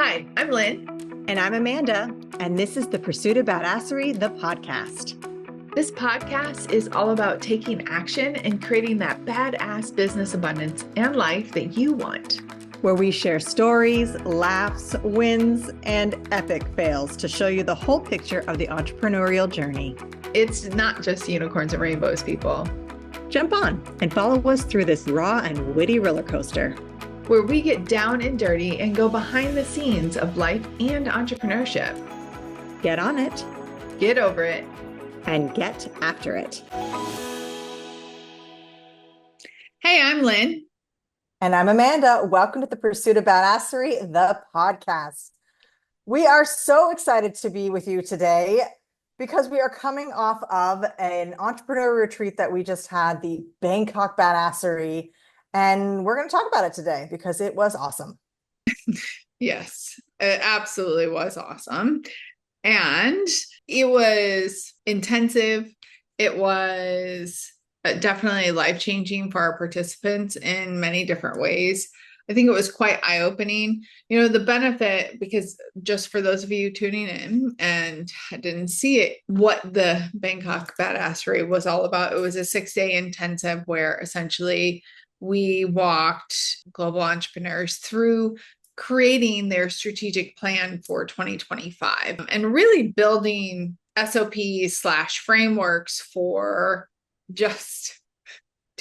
Hi, I'm Lynn. And I'm Amanda, and this is The Pursuit of Badasserie, the podcast. This podcast is all about taking action and creating that badass business abundance and life that you want. Where we share stories, laughs, wins, and epic fails to show you the whole picture of the entrepreneurial journey. It's not just unicorns and rainbows, people. Jump on and follow us through this raw and witty roller coaster, where we get down and dirty and go behind the scenes of life and entrepreneurship. Get on it, get over it, and get after it. Hey, I'm Lynn. And I'm Amanda. Welcome to The Pursuit of Badasserie, the podcast. We are so excited to be with you today because we are coming off of an entrepreneur retreat that we just had, the Bangkok Badasserie. And we're going to talk about it today because it was awesome. Yes, it absolutely was awesome. And it was intensive. It was definitely life-changing for our participants in many different ways. I think it was quite eye-opening. You know, the benefit, because just for those of you tuning in and didn't see it, what the Bangkok Badasserie was all about, it was a 6-day intensive where essentially we walked global entrepreneurs through creating their strategic plan for 2025 and really building SOPs/frameworks for just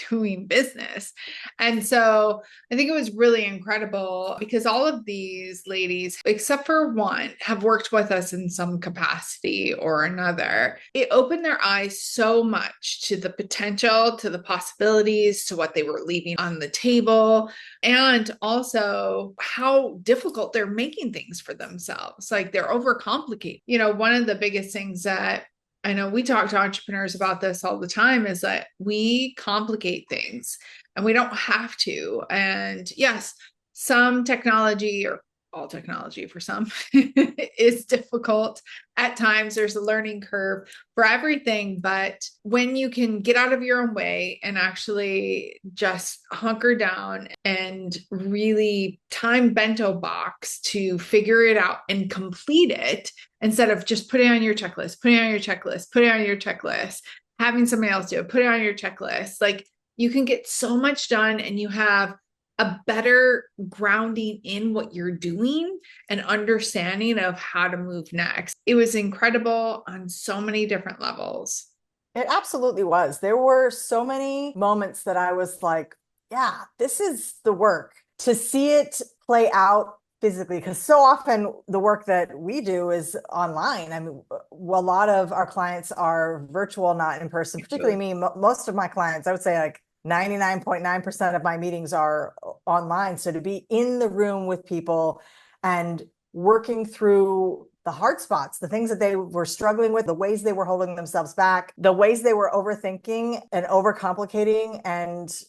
doing business. And so I think it was really incredible because all of these ladies, except for one, have worked with us in some capacity or another. It opened their eyes so much to the potential, to the possibilities, to what they were leaving on the table, and also how difficult they're making things for themselves. Like they're overcomplicated. You know, one of the biggest things that I know we talk to entrepreneurs about this all the time is that we complicate things and we don't have to. And yes, some technology, or all technology for some, is difficult at times. There's a learning curve for everything. But when you can get out of your own way and actually just hunker down and really time bento box to figure it out and complete it, instead of just putting on your checklist, putting on your checklist, putting on your checklist, having somebody else do it, put it on your checklist, like you can get so much done and you have a better grounding in what you're doing and understanding of how to move next. It was incredible on so many different levels. It absolutely was. There were so many moments that I was like, yeah, this is the work. To see it play out physically, because so often the work that we do is online. I mean, a lot of our clients are virtual, not in person, particularly me. Most of my clients, I would say like 99.9% of my meetings are online. So to be in the room with people and working through the hard spots, the things that they were struggling with, the ways they were holding themselves back, the ways they were overthinking and overcomplicating and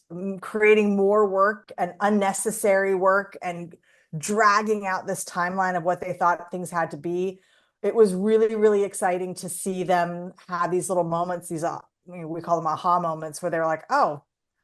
creating more work and unnecessary work and dragging out this timeline of what they thought things had to be. It was really, really exciting to see them have these little moments, these, we call them aha moments, where they're like, oh,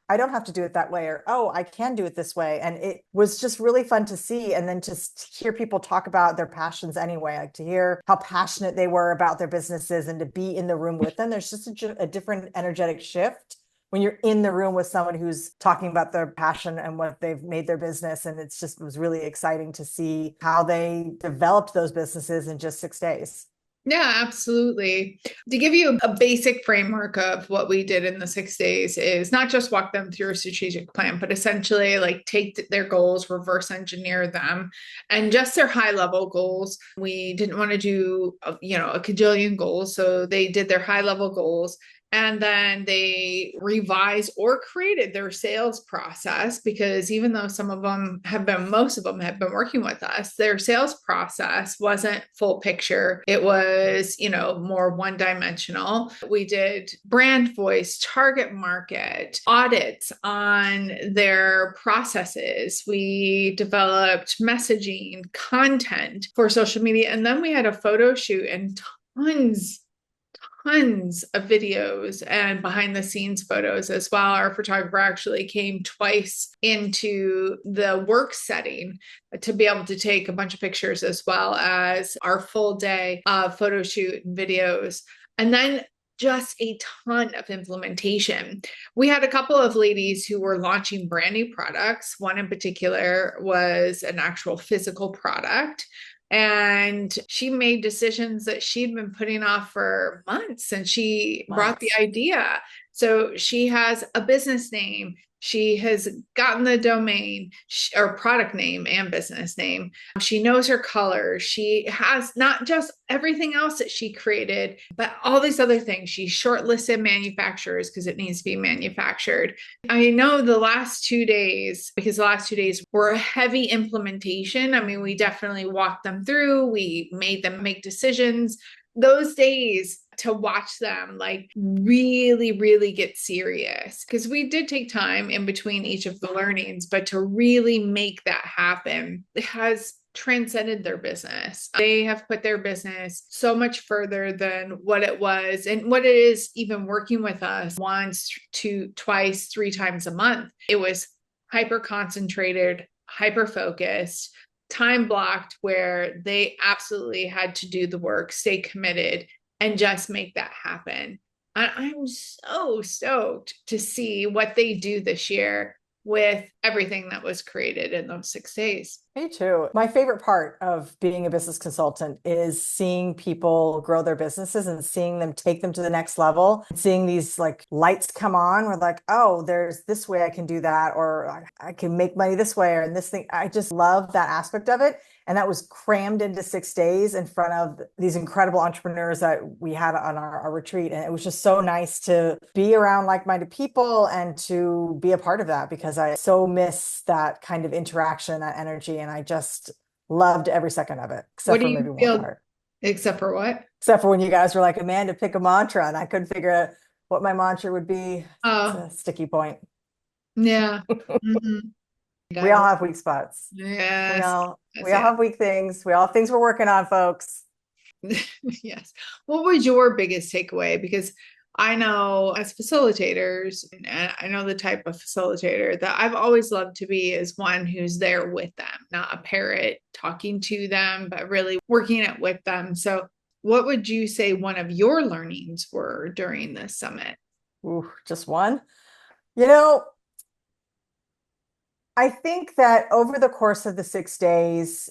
I don't have to do it that way, or, oh, I can do it this way. And it was just really fun to see. And then just hear people talk about their passions anyway, like to hear how passionate they were about their businesses and to be in the room with them. There's just a different energetic shift when you're in the room with someone who's talking about their passion and what they've made their business. And it was really exciting to see how they developed those businesses in just 6 days. Yeah, absolutely. To give you a basic framework of what we did in the 6 days is not just walk them through a strategic plan, but essentially like take their goals, reverse engineer them, and just their high level goals. We didn't want to do, a cajillion goals. So they did their high level goals. And then they revised or created their sales process, because even though most of them have been working with us, their sales process wasn't full picture. It was, more one-dimensional. We did brand voice, target market, audits on their processes. We developed messaging, content for social media. And then we had a photo shoot and tons of videos and behind the scenes photos as well. Our photographer actually came twice into the work setting to be able to take a bunch of pictures as well as our full day of photo shoot and videos. And then just a ton of implementation. We had a couple of ladies who were launching brand new products. One in particular was an actual physical product. And she made decisions that she'd been putting off for months, and she brought the idea. So she has a business name. She has gotten the domain or product name and business name. She knows her colors. She has not just everything else that she created, but all these other things. She shortlisted manufacturers because it needs to be manufactured. I know the last 2 days, because the last 2 days were a heavy implementation. I mean, we definitely walked them through. We made them make decisions. Those days to watch them like really get serious, because we did take time in between each of the learnings, but to really make that happen, it has transcended their business. They have put their business so much further than what it was and what it is even working with us once, two, twice, 3 times a month. It was hyper concentrated, hyper focused, time blocked, where they absolutely had to do the work, stay committed, and just make that happen. And I'm so stoked to see what they do this year with everything that was created in those 6 days. Me too. My favorite part of being a business consultant is seeing people grow their businesses and seeing them take them to the next level. Seeing these like lights come on. We're like, oh, there's this way I can do that, or I can make money this way, or in this thing. I just love that aspect of it. And that was crammed into 6 days in front of these incredible entrepreneurs that we had on our retreat. And it was just so nice to be around like-minded people and to be a part of that, because I so miss that kind of interaction, that energy. And I just loved every second of it, except for maybe one part. Except for what? Except for when you guys were like, Amanda, pick a mantra. And I couldn't figure out what my mantra would be. It's a sticky point. Yeah. Mm-hmm. We all have weak spots. Yes. We all have weak things. We all have things we're working on, folks. Yes. What was your biggest takeaway? Because I know as facilitators, and I know the type of facilitator that I've always loved to be is one who's there with them, not a parrot talking to them, but really working it with them. So what would you say one of your learnings were during this summit? Ooh, just one? You know, I think that over the course of the 6 days,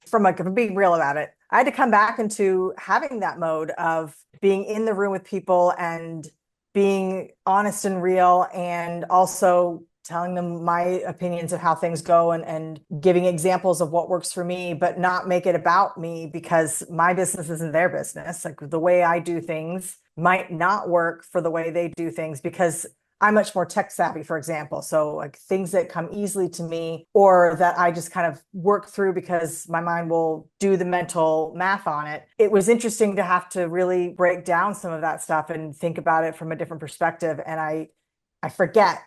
from like being real about it, I had to come back into having that mode of being in the room with people and being honest and real, and also telling them my opinions of how things go, and giving examples of what works for me, but not make it about me, because my business isn't their business. Like the way I do things might not work for the way they do things, because I'm much more tech savvy, for example. So like things that come easily to me, or that I just kind of work through because my mind will do the mental math on it. It was interesting to have to really break down some of that stuff and think about it from a different perspective. And I forget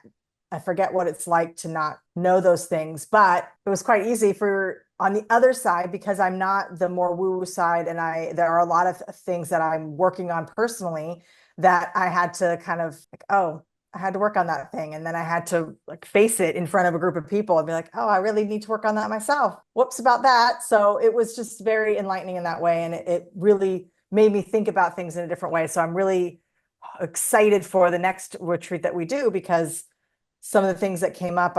what it's like to not know those things, but it was quite easy for on the other side, because I'm not the more woo-woo side. And there are a lot of things that I'm working on personally that I had to kind of like, oh, I had to work on that thing. And then I had to like face it in front of a group of people and be like, oh, I really need to work on that myself. Whoops about that. So it was just very enlightening in that way. And it really made me think about things in a different way. So I'm really excited for the next retreat that we do, because some of the things that came up,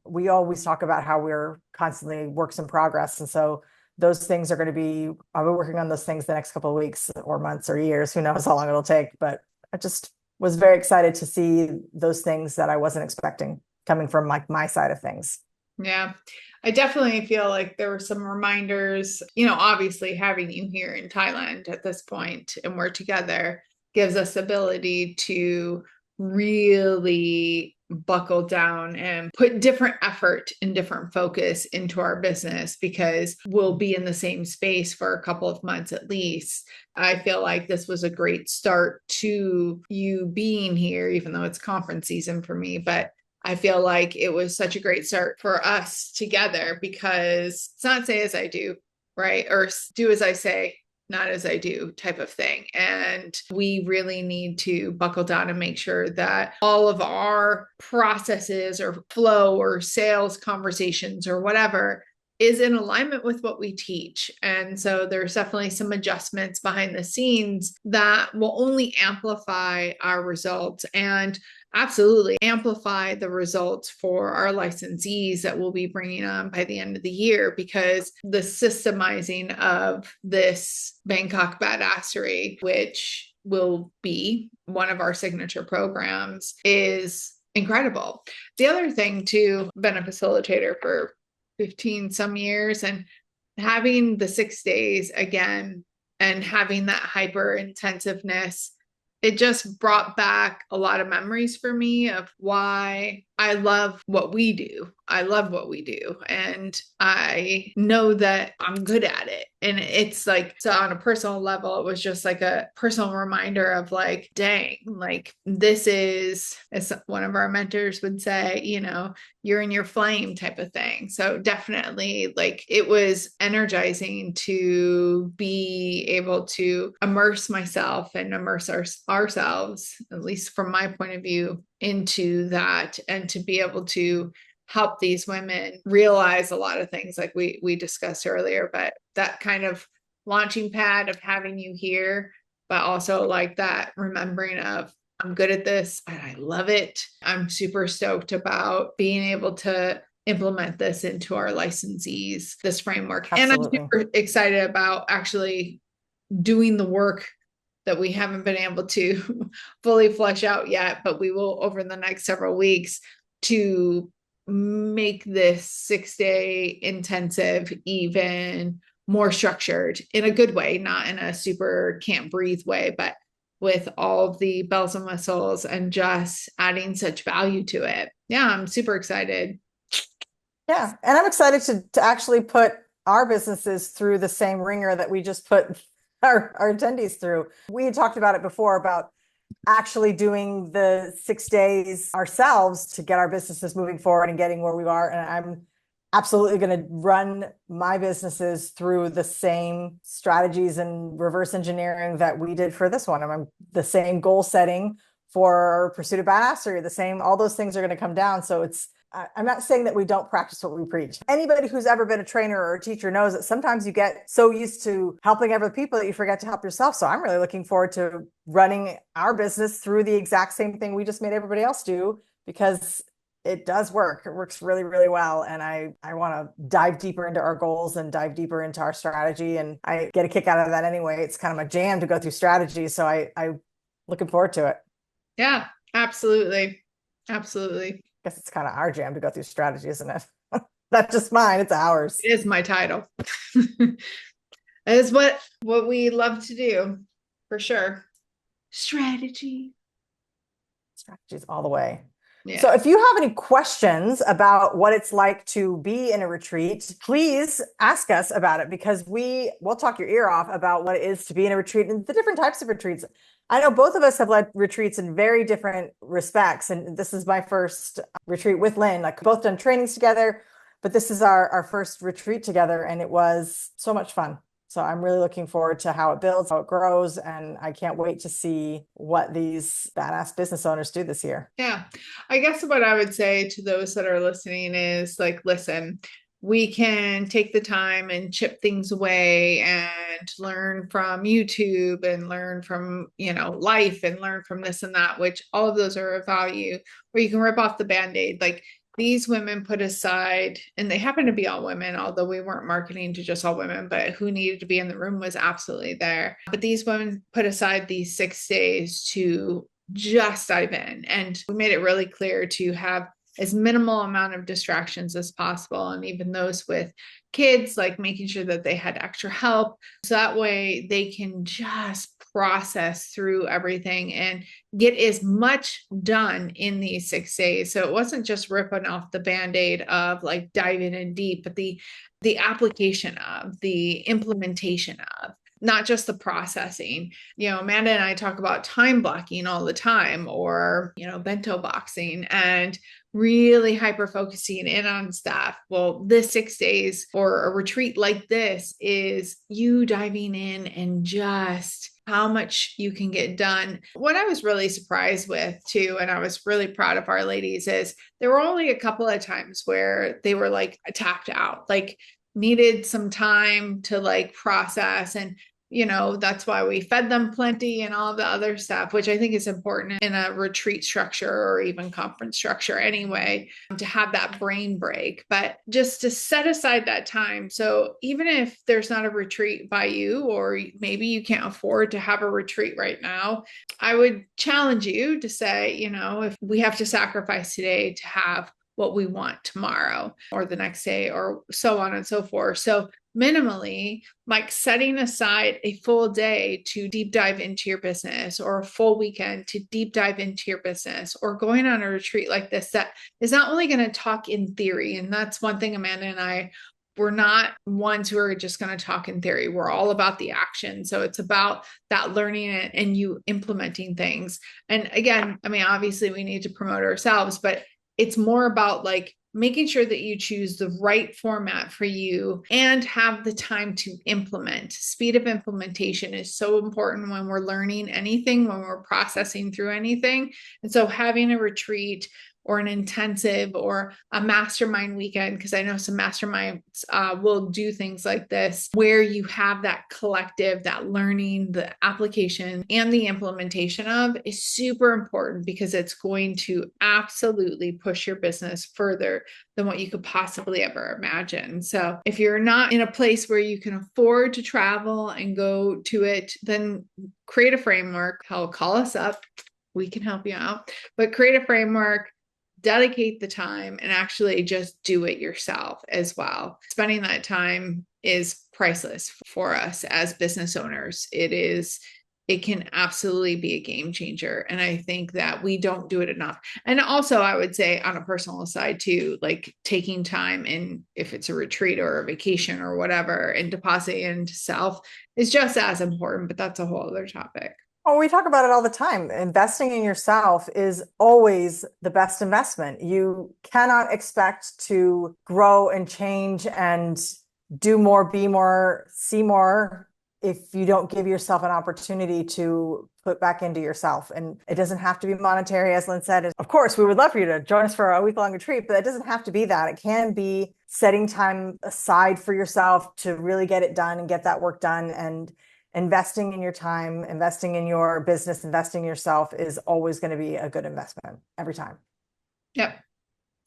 we always talk about how we're constantly works in progress. And so those things are going to be, I'll be working on those things the next couple of weeks or months or years. Who knows how long it'll take, but I just was very excited to see those things that I wasn't expecting coming from like my side of things. Yeah, I definitely feel like there were some reminders, obviously having you here in Thailand at this point and we're together gives us ability to really buckle down and put different effort and different focus into our business, because we'll be in the same space for a couple of months at least. I feel like this was a great start to you being here, even though it's conference season for me, but I feel like it was such a great start for us together, because it's not say as I do, right? Or do as I say. not as I do type of thing. And we really need to buckle down and make sure that all of our processes or flow or sales conversations or whatever is in alignment with what we teach. And so there's definitely some adjustments behind the scenes that will only amplify our results and absolutely amplify the results for our licensees that we'll be bringing on by the end of the year, because the systemizing of this Bangkok Badasserie, which will be one of our signature programs, is incredible. The other thing too, been a facilitator for 15 some years, and having the 6 days again and having that hyper intensiveness, it just brought back a lot of memories for me of why I love what we do. I love what we do. And I know that I'm good at it. And it's like, so on a personal level, it was just like a personal reminder of like, dang, like this is, as one of our mentors would say, you know, you're in your flame type of thing. So definitely like it was energizing to be able to immerse myself and immerse ourselves, at least from my point of view, into that, and to be able to help these women realize a lot of things like we discussed earlier. But that kind of launching pad of having you here, but also like that remembering of, I'm good at this and I love it. I'm super stoked about being able to implement this into our licensees, this framework. And I'm Absolutely. super excited about actually doing the work that we haven't been able to fully flesh out yet, but we will over the next several weeks, to make this 6 day intensive even more structured in a good way, not in a super can't breathe way, but with all of the bells and whistles and just adding such value to it. Yeah, I'm super excited. Yeah. And I'm excited to actually put our businesses through the same ringer that we just put our attendees through. We had talked about it before about actually doing the 6 days ourselves to get our businesses moving forward and getting where we are. And I'm absolutely going to run my businesses through the same strategies and reverse engineering that we did for this one. I'm the same goal setting for Pursuit of Badasserie, the same, all those things are going to come down. So I'm not saying that we don't practice what we preach. Anybody who's ever been a trainer or a teacher knows that sometimes you get so used to helping other people that you forget to help yourself. So I'm really looking forward to running our business through the exact same thing we just made everybody else do, because it does work. It works really, really well. And I want to dive deeper into our goals and dive deeper into our strategy. And I get a kick out of that anyway. It's kind of my jam to go through strategy. So I'm looking forward to it. Yeah, absolutely. Absolutely. Guess it's kind of our jam to go through strategy, isn't it? Not just mine, it's ours. It is my title. It is what we love to do, for sure. Strategy. Strategies all the way. Yeah. So if you have any questions about what it's like to be in a retreat, please ask us about it, because we'll talk your ear off about what it is to be in a retreat and the different types of retreats. I know both of us have led retreats in very different respects. And this is my first retreat with Lynn, like both done trainings together, but this is our first retreat together. And it was so much fun. So I'm really looking forward to how it builds, how it grows. And I can't wait to see what these badass business owners do this year. Yeah. I guess what I would say to those that are listening is like, listen, we can take the time and chip things away and learn from YouTube and learn from, life and learn from this and that, which all of those are of value, or you can rip off the Band-Aid. Like these women put aside, and they happen to be all women, although we weren't marketing to just all women, but who needed to be in the room was absolutely there. But these women put aside these 6 days to just dive in. And we made it really clear to have as minimal amount of distractions as possible. And even those with kids, like making sure that they had extra help. So that way they can just process through everything and get as much done in these 6 days. So it wasn't just ripping off the Band-Aid of like diving in deep, but the application of, the implementation of, not just the processing. Amanda and I talk about time blocking all the time, or, bento boxing, and really hyper focusing in on stuff. Well, this 6 days or a retreat like this is you diving in and just how much you can get done. What I was really surprised with too, and I was really proud of our ladies, is there were only a couple of times where they were like tapped out, like needed some time to like process. And that's why we fed them plenty and all the other stuff, which I think is important in a retreat structure or even conference structure anyway, to have that brain break, but just to set aside that time. So even if there's not a retreat by you, or maybe you can't afford to have a retreat right now, I would challenge you to say, if we have to sacrifice today to have what we want tomorrow or the next day, or so on and so forth. So minimally, like setting aside a full day to deep dive into your business, or a full weekend to deep dive into your business, or going on a retreat like this that is not only going to talk in theory. And that's one thing Amanda and I, we're not ones who are just going to talk in theory. We're all about the action. So it's about that learning and you implementing things. And again, I mean, obviously we need to promote ourselves, but it's more about like making sure that you choose the right format for you and have the time to implement. Speed of implementation is so important when we're learning anything, when we're processing through anything. And so having a retreat or an intensive or a mastermind weekend, because I know some masterminds will do things like this, where you have that collective, that learning, the application and the implementation of, is super important, because it's going to absolutely push your business further than what you could possibly ever imagine. So if you're not in a place where you can afford to travel and go to it, then create a framework. Hell, call us up. We can help you out, but create a framework, dedicate the time, and actually just do it yourself as well. Spending that time is priceless for us as business owners. It can absolutely be a game changer. And I think that we don't do it enough. And also I would say on a personal side too, like taking time in, if it's a retreat or a vacation or whatever, and depositing into self is just as important, but that's a whole other topic. Oh, we talk about it all the time. Investing in yourself is always the best investment. You cannot expect to grow and change and do more, be more, see more if you don't give yourself an opportunity to put back into yourself. And it doesn't have to be monetary, as Lynn said. Of course, we would love for you to join us for a week-long retreat, but it doesn't have to be that. It can be setting time aside for yourself to really get it done and get that work done. And investing in your time, investing in your business, investing in yourself is always going to be a good investment every time. Yep.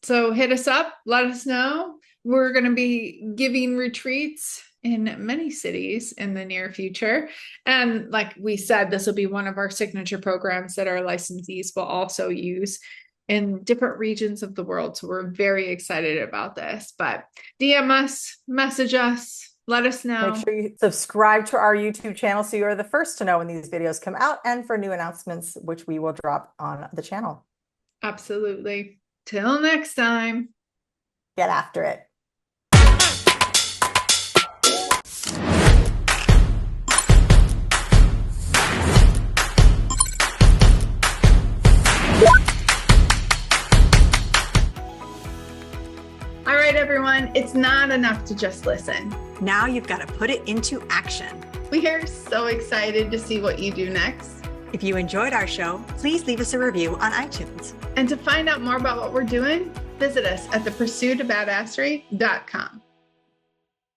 So hit us up, let us know. We're going to be giving retreats in many cities in the near future. And like we said, this will be one of our signature programs that our licensees will also use in different regions of the world. So we're very excited about this, but DM us, message us, let us know. Make sure you subscribe to our YouTube channel so you are the first to know when these videos come out, and for new announcements, which we will drop on the channel. Absolutely. Till next time. Get after it. All right, everyone, it's not enough to just listen. Now you've got to put it into action. We are so excited to see what you do next. If you enjoyed our show, please leave us a review on iTunes. And to find out more about what we're doing, visit us at thepursuitofbadasserie.com.